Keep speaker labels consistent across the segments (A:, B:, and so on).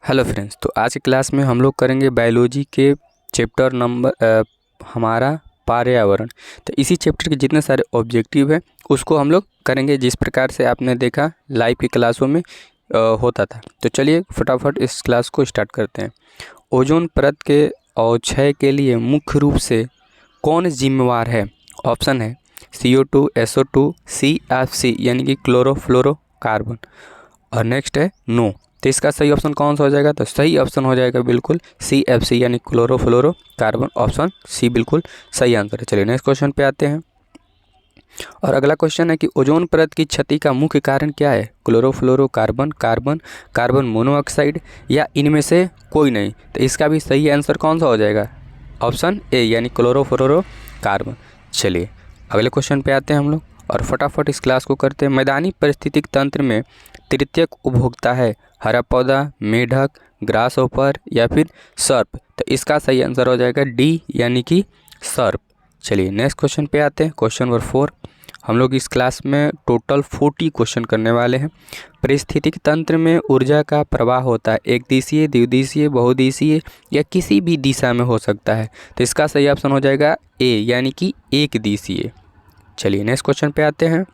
A: Hello friends, तो आज की क्लास में हम लोग करेंगे बायोलॉजी के चैप्टर नंबर हमारा पर्यावरण। तो इसी चैप्टर के जितने सारे ऑब्जेक्टिव है उसको हम लोग करेंगे जिस प्रकार से आपने देखा लाइव की क्लासों में होता था। तो चलिए फटाफट इस क्लास को स्टार्ट करते हैं। ओजोन परत के अवक्षय के लिए मुख्य रूप से कौन जिम्मेवार है? ऑप्शन है CO2, SO2, CFC यानी कि क्लोरोफ्लोरोकार्बन, और नेक्स्ट है नो। तो इसका सही ऑप्शन कौन सा हो जाएगा? तो सही ऑप्शन हो जाएगा बिल्कुल CFC यानी क्लोरोफ्लोरोकार्बन। ऑप्शन सी बिल्कुल सही आंसर है। चलिए नेक्स्ट क्वेश्चन पे आते हैं। और अगला क्वेश्चन है कि ओजोन परत की क्षति का मुख्य कारण क्या है? क्लोरोफ्लोरोकार्बन, कार्बन, कार्बन मोनोऑक्साइड या इनमें से कोई नहीं? तो इसका भी सही आंसर कौन सा हो जाएगा? ऑप्शन ए यानी क्लोरोफ्लोरोकार्बन। चलिए अगले क्वेश्चन पे आते हैं हम लोग और फटाफट इस क्लास को करते हैं। मैदानी पारिस्थितिक तंत्र में तृतीयक उपभोक्ता है हरा पौधा, मेढक, ग्रास होपर या फिर सर्प? तो इसका सही आंसर हो जाएगा डी यानी कि सर्प। चलिए नेक्स्ट क्वेश्चन पे आते हैं। Question number 4। हम लोग इस क्लास में टोटल 40 क्वेश्चन करने वाले हैं। पारिस्थितिक तंत्र में ऊर्जा का प्रवाह होता है एक दिशीय, द्विदिशीय, बहुदिशीय या किसी भी दिशा में हो सकता है। तो इसका सही ऑप्शन हो जाएगा ए यानी कि एक दिशीय। चलिए नेक्स्ट क्वेश्चन पे आते हैं।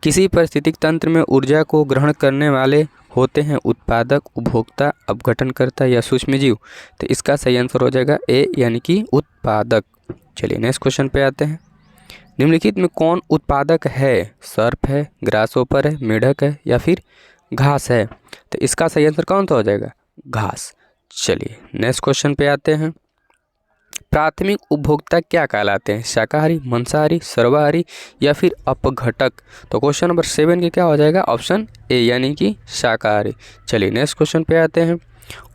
A: किसी पारिस्थितिक तंत्र में ऊर्जा को ग्रहण करने वाले होते हैं उत्पादक, उपभोक्ता, अपघटनकर्ता या सूक्ष्मजीव? तो इसका सही आंसर हो जाएगा ए यानी कि उत्पादक। चलिए नेक्स्ट क्वेश्चन पे आते हैं। निम्नलिखित में कौन उत्पादक है? सर्प है, ग्रासहोपर है, मेढक है या फिर घास है? तो इसका सही आंसर कौन सा हो जाएगा? घास। चलिए नेक्स्ट क्वेश्चन पे आते हैं। प्राथमिक उपभोक्ता क्या कहलाते हैं? शाकाहारी, मांसाहारी, सर्वाहारी या फिर अपघटक? तो क्वेश्चन नंबर 7 के क्या हो जाएगा? ऑप्शन ए यानी कि शाकाहारी। चलिए नेक्स्ट क्वेश्चन पे आते हैं।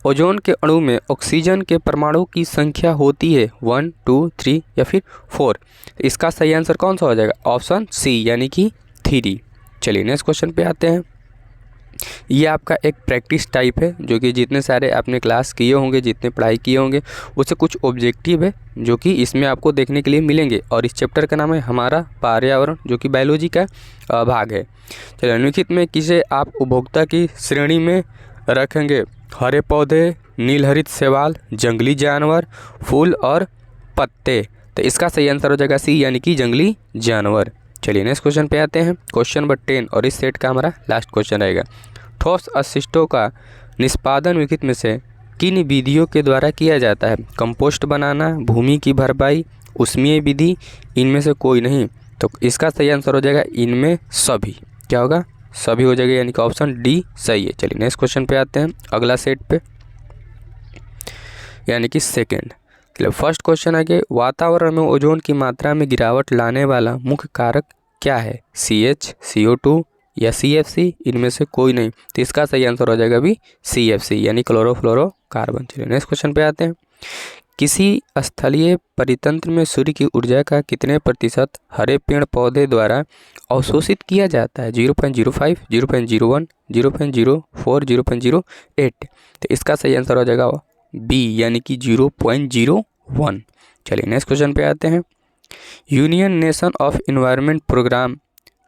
A: ओजोन के अणु में ऑक्सीजन के परमाणु की संख्या होती है 1, 2, 3 या फिर 4? इसका सही आंसर कौन सा हो जाएगा? ऑप्शन सी यानी कि 3। चलिए नेक्स्ट क्वेश्चन पे आते हैं। ये आपका एक प्रैक्टिस टाइप है जो कि जितने सारे आपने क्लास किए होंगे, जितने पढ़ाई किए होंगे, उससे कुछ ऑब्जेक्टिव है जो कि इसमें आपको देखने के लिए मिलेंगे। और इस चैप्टर का नाम है हमारा पर्यावरण, जो कि बायोलॉजी का भाग है। चलिए निम्नलिखित में किसे आप उपभोक्ता की श्रेणी में रखेंगे? हरे पौधे, नीलहरित शैवाल, जंगली जानवर, फूल और पत्ते? तो इसका सही आंसर हो जाएगा सी यानी कि जंगली जानवर। चलिए नेक्स्ट क्वेश्चन पे आते हैं। क्वेश्चन नंबर 10 और इस सेट का हमारा लास्ट क्वेश्चन रहेगा। ठोस अपशिष्टों का निष्पादन निम्नलिखित में से किन विधियों के द्वारा किया जाता है? कंपोस्ट बनाना, भूमि की भरपाई, ऊष्मीय विधि, इनमें से कोई नहीं? तो इसका सही आंसर हो जाएगा इनमें सभी। क्या होगा? सभी हो जाएगा यानी कि ऑप्शन डी सही है। चलिए नेक्स्ट क्वेश्चन पे आते हैं अगला सेट पे यानी कि सेकेंड। चलिए फर्स्ट क्वेश्चन है कि वातावरण में ओजोन की मात्रा में गिरावट लाने वाला मुख्य कारक क्या है? CH, CO2 या CFC, इनमें से कोई नहीं? तो इसका सही आंसर हो जाएगा भी CFC यानी क्लोरोफ्लोरोकार्बन। चलिए नेक्स्ट क्वेश्चन पे आते हैं। किसी स्थलीय परितंत्र में सूर्य की ऊर्जा का कितने प्रतिशत हरे पेड़ पौधे द्वारा अवशोषित किया जाता है? 0.05, 0.01, 0.04, 0.08? तो इसका सही आंसर हो जाएगा बी यानी कि 0.01। चलिए नेक्स्ट क्वेश्चन पे आते हैं। Union nation of environment programme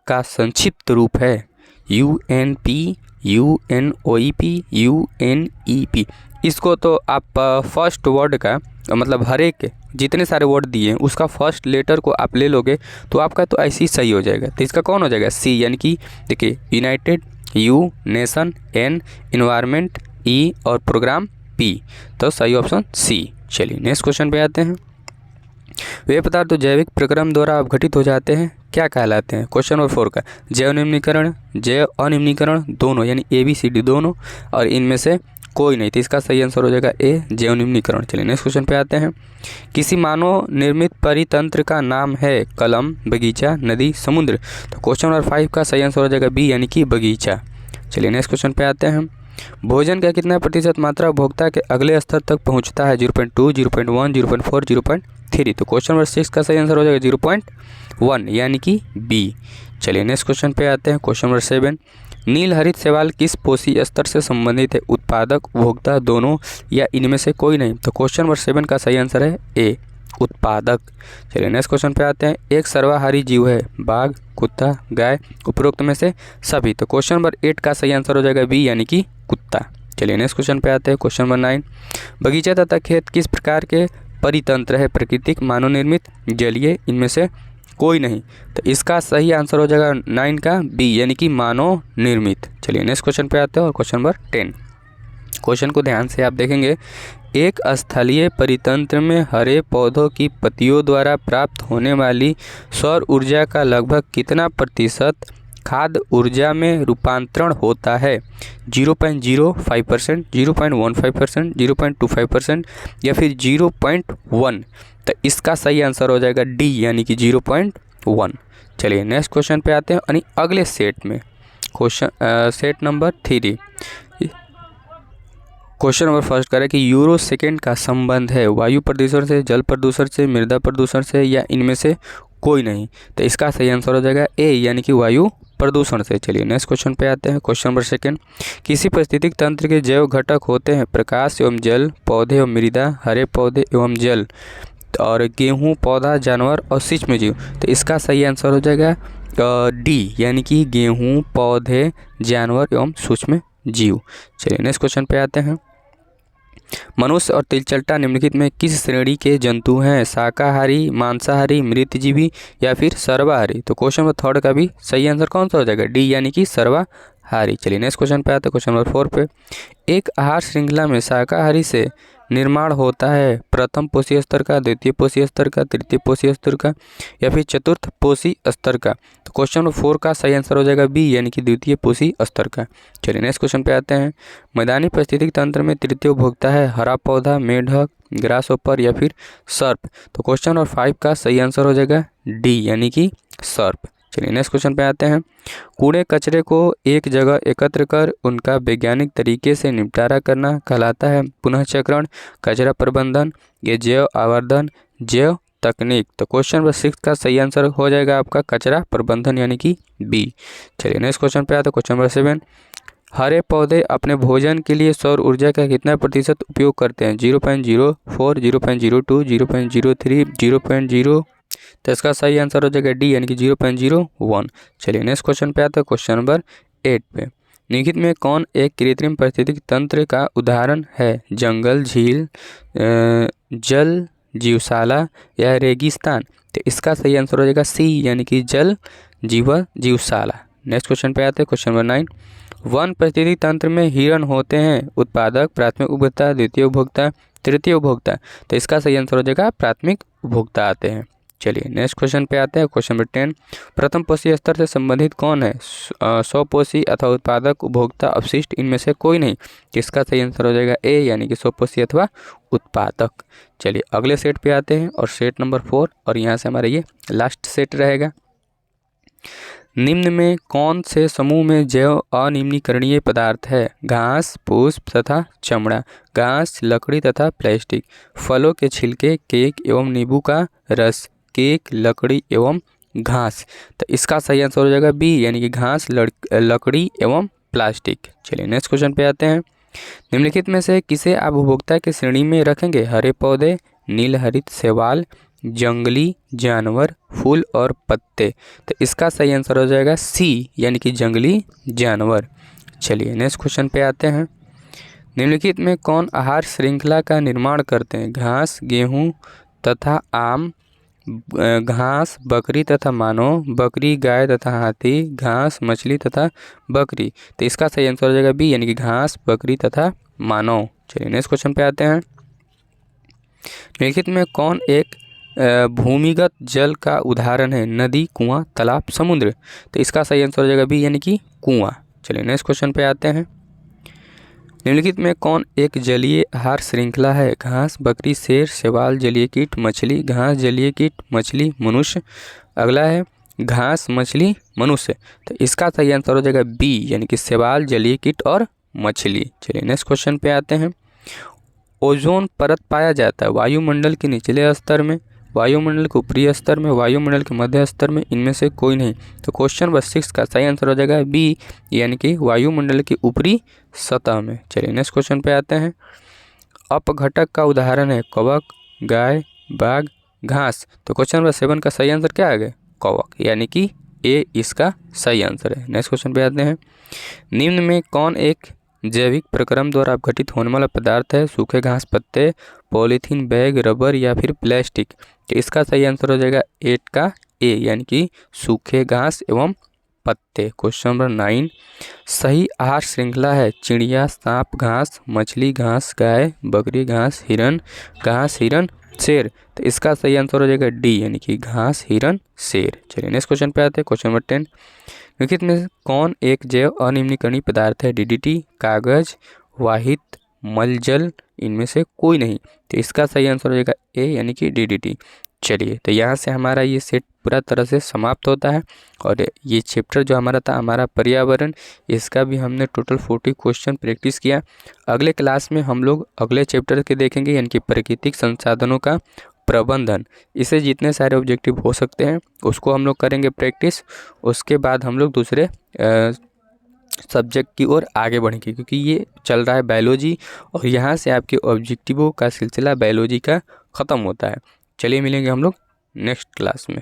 A: का संक्षिप्त रूप है UNP, UNOEP, UNEP? इसको तो आप फर्स्ट वर्ड का मतलब हर एक जितने सारे वर्ड दिए हैं उसका फर्स्ट लेटर को आप ले लोगे तो आपका तो ऐसे ही सही हो जाएगा। तो इसका कौन हो जाएगा? सी यानी कि देखिए United, U, nation, N, environment, E और प्रोग्राम पी। तो सही ऑप्शन सी। चलिए नेक्स्ट क्वेश्चन पे आते हैं। वे पदार्थ जैविक प्रक्रम द्वारा अपघटित हो जाते हैं क्या कहलाते हैं? क्वेश्चन नंबर 4 का जैव निम्नीकरण, जैव अनिम्नीकरण दोनों यानी ABCD दोनों, और इनमें से कोई नहीं? तो इसका सही आंसर हो जाएगा ए जैव निम्नीकरण। चलिए नेक्स्ट क्वेश्चन पे आते हैं। किसी मानव निर्मित परितंत्र का नाम है कलम, बगीचा, नदी, समुद्र? तो क्वेश्चन नंबर 5 का सही आंसर हो जाएगा बी यानी कि बगीचा। चलिए नेक्स्ट क्वेश्चन पे आते हैं। भोजन का कितना प्रतिशत मात्रा उपभोक्ता के अगले स्तर तक पहुंचता है? 0.2, 0.1, 0.4, 0.3? तो क्वेश्चन नंबर 6 का सही आंसर हो जाएगा 0.1 यानी कि बी। चलिए नेक्स्ट क्वेश्चन पे आते हैं। Question number 7। नीलहरित शैवाल किस पोषी स्तर से संबंधित है? उत्पादक, उपभोक्ता, दोनों या इनमें से कोई नहीं? तो क्वेश्चन नंबर 7 का सही आंसर है ए उत्पादक। चलिए नेक्स्ट क्वेश्चन पे आते हैं। एक सर्वाहारी जीव है बाघ, कुत्ता, गाय, उपरोक्त में से सभी? तो क्वेश्चन नंबर 8 का सही आंसर हो जाएगा बी यानी कि कुत्ता। चलिए नेक्स्ट क्वेश्चन पे आते हैं। क्वेश्चन नंबर 9, बगीचा तथा खेत किस प्रकार के परितंत्र है? प्राकृतिक, मानव निर्मित, जलीय, इनमें से कोई नहीं। तो इसका सही आंसर हो जाएगा 9 का बी, यानी कि मानव निर्मित। चलिए नेक्स्ट क्वेश्चन पे आते हैं और क्वेश्चन नंबर 10। क्वेश्चन को ध्यान से आप देखेंगे। एक स्थलीय परितंत्र में हरे पौधों की पत्तियों द्वारा प्राप्त होने वाली सौर ऊर्जा का लगभग कितना प्रतिशत खाद्य ऊर्जा में रूपांतरण होता है? 0.05%, 0.15%, 0.25% या फिर 0.1? तो इसका सही आंसर हो जाएगा डी, यानी कि 0.1। चलिए नेक्स्ट क्वेश्चन पे आते हैं। यानी अगले सेट में question set number 3। Question number first करें कि यूरो सेकेंड का संबंध है वायु प्रदूषण से, जल प्रदूषण से, मृदा प्रदूषण से या इनमें से कोई नहीं। तो इसका सही आंसर हो जाएगा ए, यानी कि वायु प्रदूषण से। चलिए नेक्स्ट क्वेश्चन पे आते हैं। क्वेश्चन नंबर सेकंड, किसी पारिस्थितिक तंत्र के जैव घटक होते हैं प्रकाश एवं जल, पौधे एवं मृदा, हरे पौधे एवं जल, और गेहूँ, पौधा, जानवर और सूक्ष्म जीव। तो इसका सही आंसर हो जाएगा डी, यानी कि गेहूँ, पौधे, जानवर एवं सूक्ष्म जीव। चलिए नेक्स्ट क्वेश्चन पे आते हैं। मनुष्य और तिलचट्टा निम्नलिखित में किस श्रेणी के जंतु हैं? शाकाहारी, मांसाहारी, मृतजीवी या फिर सर्वाहारी? तो क्वेश्चन नंबर थर्ड का भी सही आंसर कौन सा हो जाएगा? डी, यानी कि सर्वाहारी। चलिए नेक्स्ट क्वेश्चन पे आते हैं। क्वेश्चन नंबर 4 पे, एक आहार श्रृंखला में शाकाहारी से निर्माण होता है प्रथम पोषी स्तर का, द्वितीय पोषी स्तर का, तृतीय पोषी स्तर का या फिर चतुर्थ पोषी स्तर का? तो क्वेश्चन नंबर 4 का सही आंसर हो जाएगा बी, यानी कि द्वितीय पोषी स्तर का। चलिए नेक्स्ट क्वेश्चन पे आते हैं। मैदानी पारिस्थितिक तंत्र में तृतीय उपभोक्ता है हरा पौधा, मेढक, ग्रासहोपर या फिर सर्प? तो क्वेश्चन नंबर 5 का सही आंसर हो जाएगा डी, यानी कि सर्प। चलिए नेक्स्ट क्वेश्चन पे आते हैं। कूड़े कचरे को एक जगह एकत्र कर उनका वैज्ञानिक तरीके से निपटारा करना कहलाता है पुनःचक्रण, कचरा प्रबंधन या जैव आवर्धन, जैव तकनीक? तो क्वेश्चन नंबर 6 का सही आंसर हो जाएगा आपका कचरा प्रबंधन, यानी कि बी। चलिए नेक्स्ट क्वेश्चन पे आते हैं। क्वेश्चन नंबर 7, हरे पौधे अपने भोजन के लिए सौर ऊर्जा का कितना प्रतिशत उपयोग करते हैं? 0.04, 0.02, 0.03, 0.0? तो इसका सही आंसर हो जाएगा डी, यानी कि 0.01। चलिए नेक्स्ट क्वेश्चन पे आते हैं। क्वेश्चन नंबर 8 पे, निम्नलिखित में कौन एक कृत्रिम पारिस्थितिक तंत्र का उदाहरण है? जंगल, झील, जल जीवशाला या रेगिस्तान? तो इसका सही आंसर हो जाएगा सी, यानी कि जल जीवशाला। नेक्स्ट क्वेश्चन पे आते हैं। क्वेश्चन नंबर 9, वन पारिस्थितिक तंत्र में हिरण होते हैं उत्पादक, प्राथमिक उपभोक्ता, द्वितीय उपभोक्ता, तृतीय उपभोक्ता? तो इसका सही आंसर हो जाएगा प्राथमिक उपभोक्ता आते हैं। चलिए नेक्स्ट क्वेश्चन पे आते हैं। क्वेश्चन नंबर 10, प्रथम पोषी स्तर से संबंधित कौन है? स्वपोषी अथवा उत्पादक, उपभोक्ता, अपशिष्ट, इनमें से कोई नहीं। इसका सही आंसर हो जाएगा ए, यानी कि स्वपोषी अथवा उत्पादक। चलिए अगले सेट पे आते हैं और सेट नंबर 4, और यहाँ से हमारा ये लास्ट सेट रहेगा। निम्न में कौन से समूह में जैव अनिम्नीकरणीय पदार्थ है? घास, पुष्प तथा चमड़ा, घास, लकड़ी तथा प्लास्टिक, फलों के छिलके, केक एवं नींबू का रस, केक, लकड़ी एवं घास? तो इसका सही आंसर हो जाएगा बी, यानी कि घास, लकड़ी एवं प्लास्टिक। चलिए नेक्स्ट क्वेश्चन पे आते हैं। निम्नलिखित में से किसे आप उपभोक्ता की श्रेणी में रखेंगे? हरे पौधे, नीलहरित शैवाल, जंगली जानवर, फूल और पत्ते? तो इसका सही आंसर हो जाएगा सी, यानी कि जंगली जानवर। चलिए नेक्स्ट क्वेश्चन पे आते हैं। निम्नलिखित में कौन आहार श्रृंखला का निर्माण करते हैं? घास, गेहूं तथा आम, घास, बकरी तथा मानव, बकरी, गाय तथा हाथी, घास, मछली तथा बकरी? तो इसका सही आंसर हो जाएगा बी, यानी कि घास, बकरी तथा मानव। चलिए नेक्स्ट क्वेश्चन पे आते हैं। निम्नलिखित में कौन एक भूमिगत जल का उदाहरण है? नदी, कुआं, तालाब, समुद्र? तो इसका सही आंसर हो जाएगा बी, यानी कि कुआं। चलिए नेक्स्ट क्वेश्चन पे आते हैं। निम्नलिखित में कौन एक जलीय आहार श्रृंखला है? घास, बकरी, शेर, शैवाल, जलीय कीट, मछली, घास, जलीय कीट, मछली, मनुष्य? अगला है घास, मछली, मनुष्य। तो इसका सही आंसर हो जाएगा बी, यानी कि शैवाल, जलीय कीट और मछली। चलिए नेक्स्ट क्वेश्चन पे आते हैं। ओजोन परत पाया जाता है वायुमंडल के निचले स्तर में, वायुमंडल के ऊपरी स्तर में, वायुमंडल के मध्य स्तर में, इनमें से कोई नहीं। तो क्वेश्चन नंबर 6 का सही आंसर हो जाएगा बी, यानी कि वायुमंडल की ऊपरी सतह में। चलिए नेक्स्ट क्वेश्चन पे आते हैं। अपघटक का उदाहरण है कवक, गाय, बाघ, घास? तो क्वेश्चन नंबर 7 का सही आंसर क्या आ गया? कवक, यानी कि ए इसका सही आंसर है। नेक्स्ट क्वेश्चन पे आते हैं। निम्न में कौन एक जैविक प्रक्रम द्वारा अपघटित होने वाला पदार्थ है सूखे घास पत्ते, पॉलीथीन बैग, रबर या फिर प्लास्टिक। तो इसका सही आंसर हो जाएगा 8 का ए, यानी कि सूखे घास एवं पत्ते। क्वेश्चन नंबर 9, सही आहार श्रृंखला है चिड़िया, सांप घास, मछली घास, गाय, बकरी घास, हिरन घास, हिरन शेर। तो इसका सही आंसर हो जाएगा डी, यानी कि घास, हिरन, शेर। चलिए नेक्स्ट क्वेश्चन पे आते हैं। क्वेश्चन नंबर 10, निम्नलिखित में से कौन एक जैव अनिम्नीकरणीय पदार्थ है? डीडीटी, कागज, वाहित, मलजल, इनमें से कोई नहीं। तो इसका सही आंसर हो जाएगा ए, यानी कि डीडीटी। चलिए तो यहाँ से हमारा ये सेट पूरा तरह से समाप्त होता है और ये चैप्टर जो हमारा था हमारा पर्यावरण, इसका भी हमने टोटल 40 क्वेश्चन प्रैक्टिस किया। अगले क्लास में हम लोग अगले चैप्टर के देखेंगे, यानी कि प्राकृतिक संसाधनों का प्रबंधन। इसे जितने सारे ऑब्जेक्टिव हो सकते हैं उसको हम लोग करेंगे प्रैक्टिस। उसके बाद हम लोग दूसरे सब्जेक्ट की ओर आगे बढ़ेंगे, क्योंकि ये चल रहा है बायोलॉजी और यहाँ से आपके ऑब्जेक्टिवों का सिलसिला बायोलॉजी का ख़त्म होता है। चलिए मिलेंगे हम लोग नेक्स्ट क्लास में।